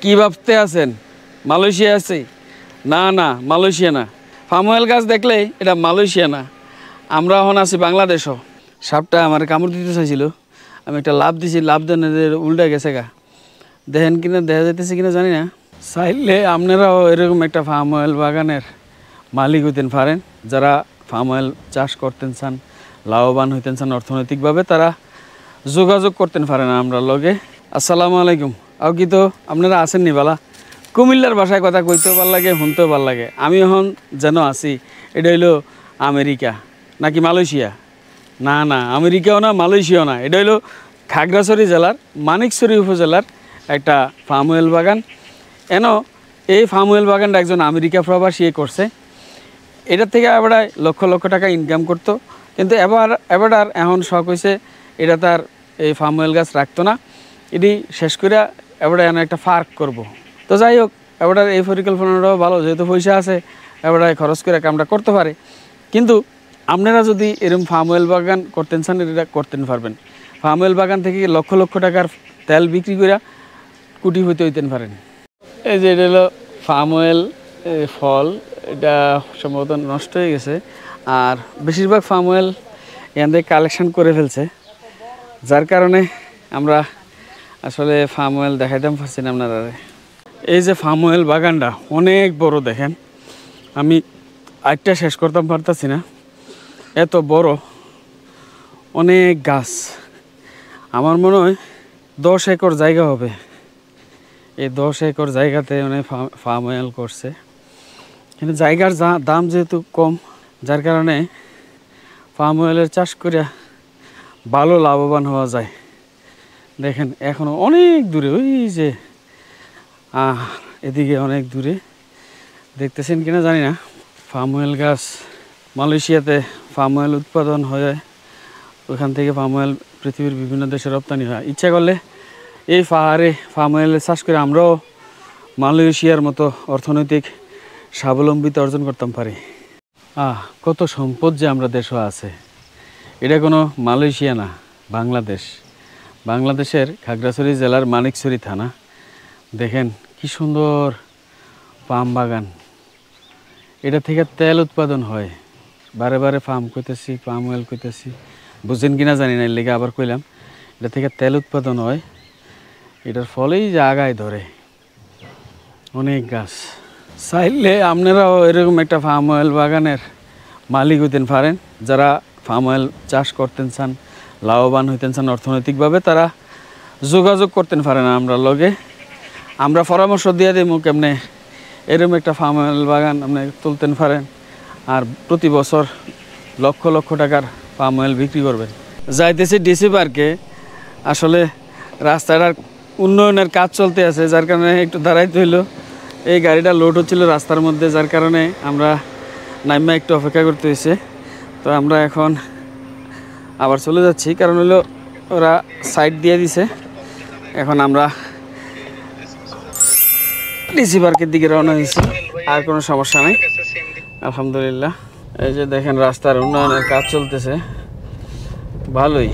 কি ভাবতে আছেন মালয়েশিয়া আছে? না না, মালয়েশিয়া না। পাম অয়েল গাছ দেখলে এটা মালয়েশিয়া না, আমরা এখন আছি বাংলাদেশও। সাপটা আমার কামড় দিতে চাইছিল, আমি একটা লাভ দিছি, লাভ দেন উল্টা গেছে গা। দেখেন কিনা, দেখা যাইতেছে কিনা জানি না। চাইলে আপনারাও এরকম একটা পাম অয়েল বাগানের মালিক হইতেন পারেন। যারা পাম অয়েল চাষ করতেন চান, লাভবান হইতেন চান অর্থনৈতিকভাবে, তারা যোগাযোগ করতেন পারেন আমরা লগে। আসসালামু আলাইকুম। আর কি তো আপনারা আছেন নি বালা? কুমিল্লার ভাষায় কথা কইতেও ভাল লাগে, শুনতেও ভাল লাগে। আমি এখন যেন আছি, এটা হইলো আমেরিকা নাকি মালয়েশিয়া? না না, আমেরিকাও না, মালয়েশিয়াও না। এটা হইলো খাগড়াছড়ি জেলার মানিকছড়ি উপজেলার একটা পাম অয়েল বাগান। এই পাম অয়েল বাগানটা একজন আমেরিকা প্রবাসী করছে। এটার থেকে এবার লক্ষ লক্ষ টাকা ইনকাম করতো, কিন্তু এবার এখন শখ হয়েছে এটা তার এই পাম অয়েল গাছ রাখতো না, এটি শেষ করে এবার একটা পার্ক করব। তো যাই হোক, এবার এই পরিকল্পনাটাও ভালো, যেহেতু পয়সা আছে এবার খরচ করে কামটা করতে পারে। কিন্তু আপনারা যদি এরকম পাম অয়েল বাগান করতেন চান, এটা করতেন পারবেন। পাম অয়েল বাগান থেকে লক্ষ লক্ষ টাকার তেল বিক্রি করে কোটি হইতেন পারেন। এই যে এটা হলো পাম অয়েল ফল, এটা সম্ভবত নষ্ট হয়ে গেছে। আর বেশিরভাগ পাম অয়েল এখান থেকে কালেকশন করে ফেলছে, যার কারণে আমরা আসলে পাম অয়েল দেখাইতাম পারছি না আপনারা। এই যে পাম অয়েল বাগানটা অনেক বড়, দেখেন আমি আরেকটা শেষ করতাম পারতাছি না, এত বড় অনেক গাছ। আমার মনে হয় 10 একর জায়গা হবে। এই 10 একর জায়গাতে অনেক পাম অয়েল করছে। কিন্তু জায়গার দাম যেহেতু কম, যার কারণে পাম অয়েলের চাষ করে ভালো লাভবান হওয়া যায়। দেখেন এখনও অনেক দূরে, ওই যে এদিকে অনেক দূরে দেখতেছেন কিনা জানি না। পাম অয়েল গাছ মালয়েশিয়াতে পাম অয়েল উৎপাদন হয়, ওখান থেকে পাম অয়েল পৃথিবীর বিভিন্ন দেশে রপ্তানি হয়। ইচ্ছা করলে এই পাহাড়ে পাম অয়েলের চাষ করে আমরাও মালয়েশিয়ার মতো অর্থনৈতিক স্বাবলম্বিতা অর্জন করতাম পারি। কত সম্পদ যে আমরা দেশও আছে। এটা কোনো মালয়েশিয়া না, বাংলাদেশ। বাংলাদেশের খাগড়াছড়ি জেলার মানিকছড়ি থানা। দেখেন কি সুন্দর পাম বাগান। এটা থেকে তেল উৎপাদন হয়। বারে বারে পাম কইতেছি, পাম অয়েল কইতেছি, বুঝেন কিনা জানি না, এর লেগে আবার কইলাম। এটা থেকে তেল উৎপাদন হয়, এটার ফলেই যে আগায় ধরে অনেক গাছ। চাইলে আপনারাও এরকম একটা পাম অয়েল বাগানের মালিক হইতেন পারেন। যারা পাম অয়েল চাষ করতেন চান, লাভবান হইতেন চান অর্থনৈতিকভাবে, তারা যোগাযোগ করতেন পারেন আমরা লগে। আমরা পরামর্শ দিয়ে দিই কেমনে এরকম একটা পাম অয়েল বাগান আপনি তুলতেন পারেন, আর প্রতি বছর লক্ষ লক্ষ টাকার পাম অয়েল বিক্রি করবেন। যাইতেছি ডিসি পার্কে, আসলে রাস্তাটার উন্নয়নের কাজ চলতে আছে, যার কারণে একটু দাঁড়াইতে হইলো। এই গাড়িটা লোড হচ্ছিল রাস্তার মধ্যে, যার কারণে আমরা নাইমা একটু অপেক্ষা করতে হয়েছে। তো আমরা এখন আবার চলে যাচ্ছি, কারণ হলো ওরা সাইড দিয়ে দিছে। এখন আমরা ডিসি পার্কের দিকে রওনা হয়েছি, আর কোনো সমস্যা নেই আলহামদুলিল্লাহ। এই যে দেখেন রাস্তার উন্নয়নের কাজ চলতেছে ভালোই।